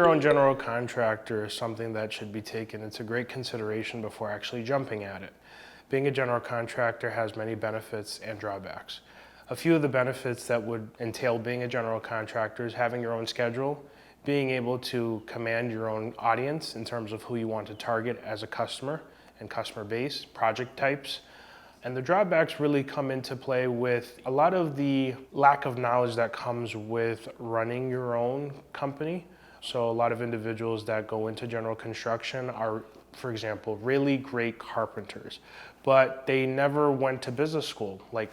own general contractor is something that should be taken into great consideration before actually jumping at it. Being a general contractor has many benefits and drawbacks. A few of the benefits that would entail being a general contractor is having your own schedule, being able to command your own audience in terms of who you want to target as a customer and customer base, project types. And the drawbacks really come into play with a lot of the lack of knowledge that comes with running your own company. So a lot of individuals that go into general construction are, for example, really great carpenters, but they never went to business school. Like,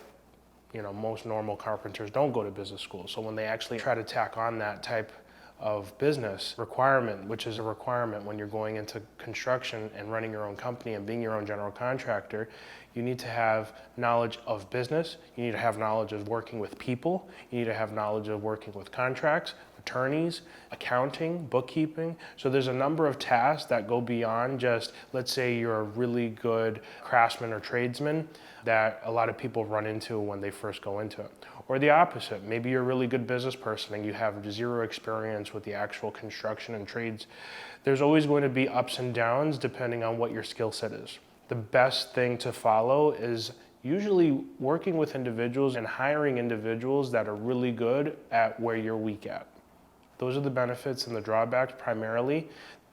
most normal carpenters don't go to business school. So when they actually try to tack on that type of business requirement, which is a requirement when you're going into construction and running your own company and being your own general contractor, you need to have knowledge of business, you need to have knowledge of working with people, you need to have knowledge of working with contracts, attorneys, accounting, bookkeeping. So there's a number of tasks that go beyond just, let's say you're a really good craftsman or tradesman that a lot of people run into when they first go into it. Or the opposite, maybe you're a really good business person and you have zero experience with the actual construction and trades. There's always going to be ups and downs depending on what your skill set is. The best thing to follow is usually working with individuals and hiring individuals that are really good at where you're weak at. Those are the benefits and the drawbacks primarily,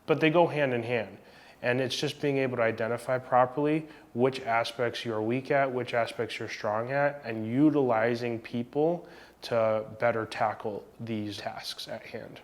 but they go hand in hand. And it's just being able to identify properly which aspects you're weak at, which aspects you're strong at, and utilizing people to better tackle these tasks at hand.